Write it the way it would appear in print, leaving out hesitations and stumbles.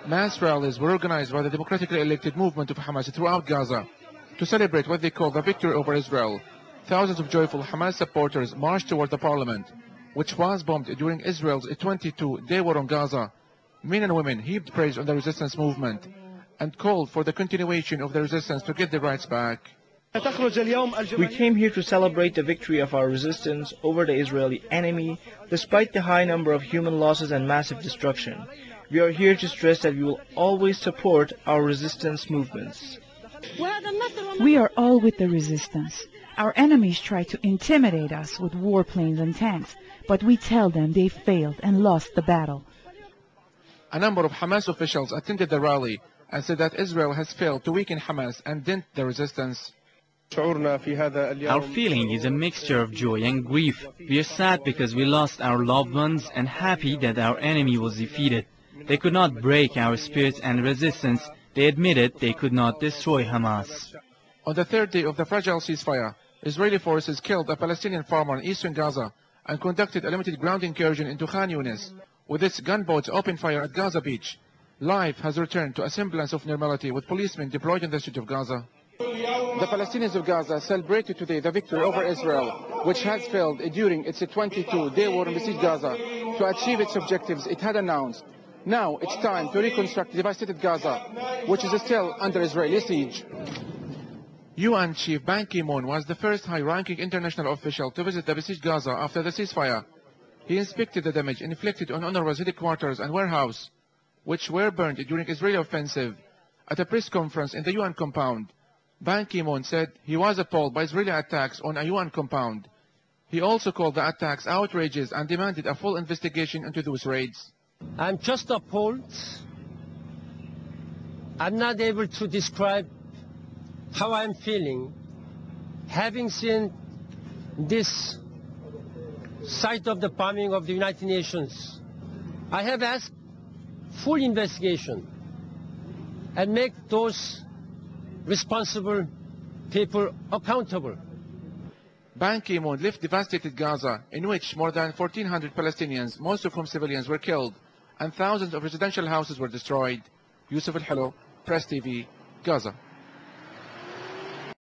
Mass rallies were organized by the democratically elected movement of Hamas throughout Gaza to celebrate what they call the victory over Israel. Thousands of joyful Hamas supporters marched toward the parliament, which was bombed during Israel's 22-day war on Gaza. Men and women heaped praise on the resistance movement and called for the continuation of the resistance to get their rights back. We came here to celebrate the victory of our resistance over the Israeli enemy, despite the high number of human losses and massive destruction. We are here to stress that we will always support our resistance movements. We are all with the resistance. Our enemies try to intimidate us with warplanes and tanks, but we tell them they failed and lost the battle. A number of Hamas officials attended the rally and said that Israel has failed to weaken Hamas and dent the resistance. Our feeling is a mixture of joy and grief. We are sad because we lost our loved ones and happy that our enemy was defeated. They could not break our spirit and resistance. They admitted they could not destroy Hamas. On the third day of the fragile ceasefire, Israeli forces killed a Palestinian farmer in eastern Gaza and conducted a limited ground incursion into Khan Yunis. With its gunboats open fire at Gaza beach, life has returned to a semblance of normality with policemen deployed in the street of Gaza. The Palestinians of Gaza celebrated today the victory over Israel, which has failed during its 22-day war in besieged Gaza to achieve its objectives it had announced. Now it's time to reconstruct devastated Gaza, which is still under Israeli siege. UN Chief Ban Ki-moon was the first high-ranking international official to visit the besieged Gaza after the ceasefire. He inspected the damage inflicted on UNRWA's headquarters and warehouse, which were burned during Israeli offensive. At a press conference in the UN compound, Ban Ki-moon said he was appalled by Israeli attacks on a UN compound. He also called the attacks outrageous and demanded a full investigation into those raids. I'm just appalled. I'm not able to describe how I'm feeling, having seen this site of the bombing of the United Nations. I have asked full investigation and make those responsible people accountable. Ban Ki-moon left devastated Gaza, in which more than 1,400 Palestinians, most of whom civilians, were killed, and thousands of residential houses were destroyed. Yusuf Al-Halo, Press TV, Gaza.